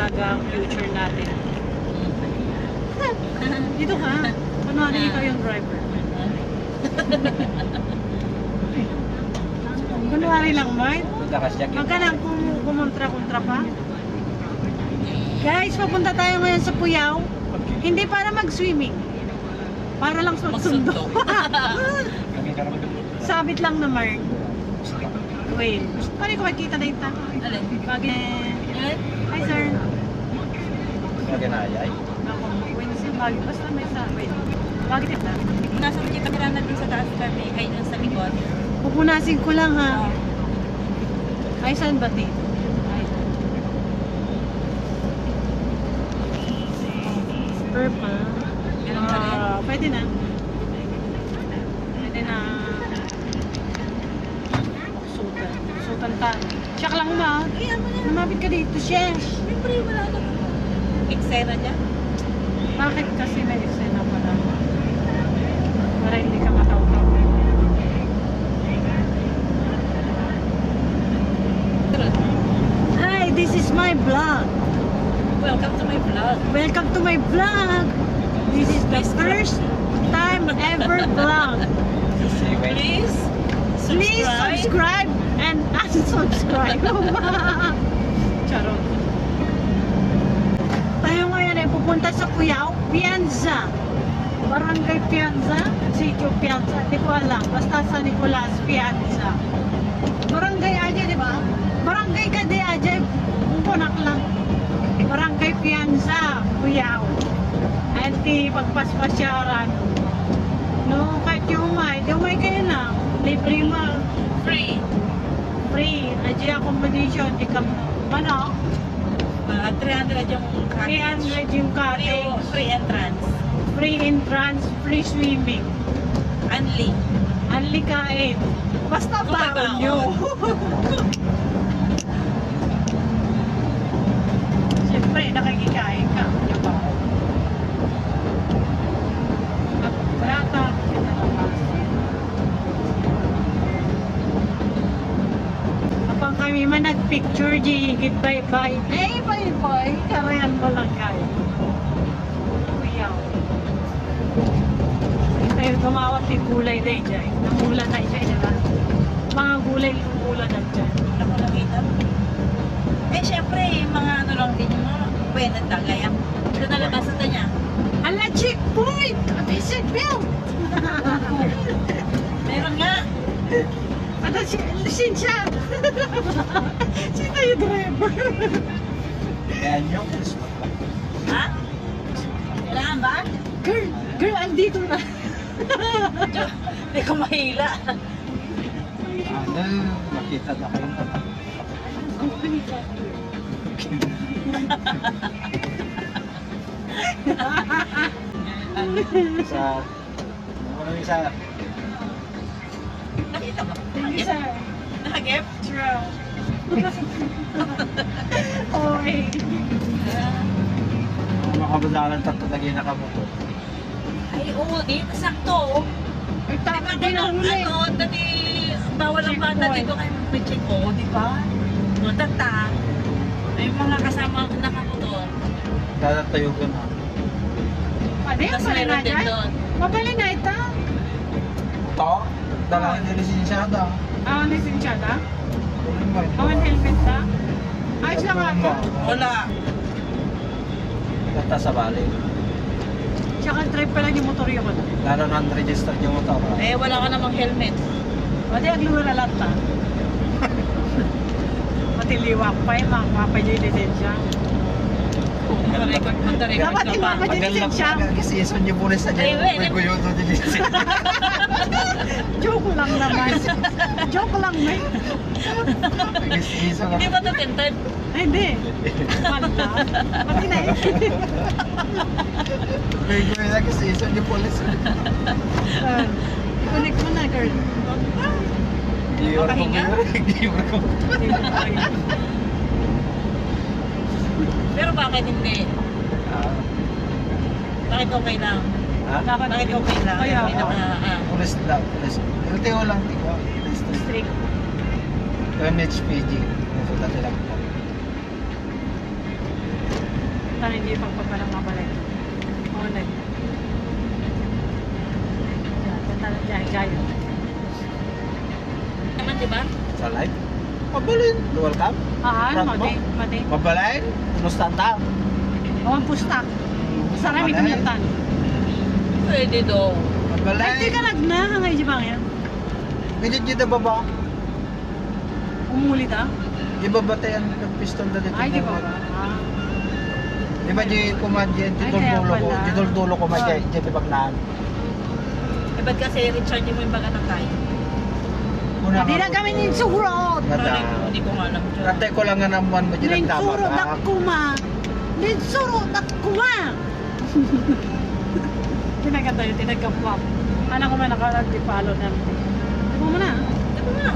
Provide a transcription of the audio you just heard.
maaga ang future natin. Dito ka. Kunwari ikaw yung driver. Kunwari lang, Mike. Huwag ka nang kumontra-kontra pa. Guys, papunta tayo ngayon sa Puyao. Hindi para mag-swimming. Para lang magsundo. Sabit lang na Mark. Wait. Paano ko makikita na yung tao? Bakit? Hi, sir. Maganayay. Ako, Wednesday, bagay. Basta may sa... Wait. Bakit ito? Nasa kita nila natin sa taas kami, ay dun sa likod. Pupunasin ko lang ha. Ay, saan ba dito? Ay. Purple. Ganun pa rin. Pwede na. Pwede na. Sutan. Sutan ta. Check lang ma. Lumapit ka dito, Shesh. Siyempre, wala na. Eksena dyan. Bakit kasi may eksena pala? Para hindi ka mataw-taw. Hi, this is my vlog. Welcome to my vlog. Welcome to my vlog. This is the first time ever vlog. Please Please subscribe and unsubscribe. Charot. Tayo ngayon ay pupunta sa Cuyao, Piazza. Barangay Piazza, Sitio Piazza, hindi ko alam. Basta sa Nicolas Piazza. Barangay aja, di ba? Barangay ka di aja, punak lang. Barangay Piazza, Cuyao. At di pagpaspasyaran. No, kahit yung may kayo lang. Libre mo. free. Free. Aja accommodation, di ka manok. 300 yung cottage. 300 yung cottage. Free entrance. Free entrance, free swimming. Only. Anli kain. Basta Kung may baon baon. nyo. Siyempre, nakikikain ka. Yung baon. Rata. Kapag kami man nagpicture, di higit bye-bye. Eh, bye-bye. Karayan mo lang kayo. Kuyaw. Tayo tumawag ni gulay day dyan. Namulan na siya diba? Mga gulay lumulan na dyan. Wala ko nakita. Eh, syempre, yung mga ano lang din yung mga pwede tagayan. Ito nalabas na niya. Ala, checkpoint! Ate, seatbelt! Meron nga. Ate, lisensya! Sino yung driver? Yan yung Ha? Kailangan ba? Girl, andito na. Hindi ko mahila. ano, makita na kayo. Sa, ano isa, Nakita mo? Thank you, sir. Nakagip? True. Okay. makabadalan tatlo lagi nakamoto. Ay, oo, di. Sakto. Ay, Di ba tama doon din ang ang huli. ano, dati bawal ang bata Checkpoint. dito kayo mag-check. Oo, di ba? O, tata. May mga kasama nakamotor. Tatatayo ko na. Ano yung Tapos pala meron na din dyan? doon. Mabali na ito. To, dalahin din lisensyada. Ah, lisensyada? Awan helmet na? Ayos lang ako. Wala. Kata sa bali. Tsaka drive pa lang yung motor yun. Lalo na unregistered yung motor. Eh, wala ka namang helmet. Pati ang luwala lahat ta. Pati liwak pa yung mga kapay yung lisensya. Mag-record Dapat ka yung pa. mga lisensya. Kasi ison yung pulis na Ay, dyan. wait, May guyuto din lisensya. Joke lang naman. Joke lang, may. Iso Hindi lang. ba ito tinted? Ay, hindi. Manta. Pati na eh. May guyuto na kasi ison yung pulis. Connect mo na, girl. Giyor ko Makahinga? Giyor ko. Pero bakit hindi? Bakit okay lang? Ha? Bakit okay lang? Kaya, Hindi na Pulis lang. Pulis. LTO lang. Tiko. Strict. MHPG. Resulta sila. Tan hindi pagpapalang mabalik. Onay. Tantanan jaya-jaya. Naman, di ba? Sa live? Mabalin. Dual cam? Ah, Front mo? mati. Mabalin. Nustanta. Awan pustak. Sarami kumyatan. Pwede daw. Ay, di Mabalin. ka nagna, hangay di ba yan? Ganyan dyan na baba. Umulit ah. Di ba batayan ng piston na dito? Ay, di ba ba? Ah. Di ba di kumadyan? Ay, kaya Didol-dulo ko. pala. Didol-dulo ko madyan. Oh. Diyan di bagnaan. Eh, ba't kasi recharge mo yung baga ng tayo? Hindi na kami ninsurot. Hindi ko nga alam dyan. Ratay ko lang nga naman mo dyan ang tama. Ninsurot akuma. Ninsurot akuma. Tinaganda yun, tinagkapwap. Anak ko man nakalag di palo na. Di mo na. Di ba nga?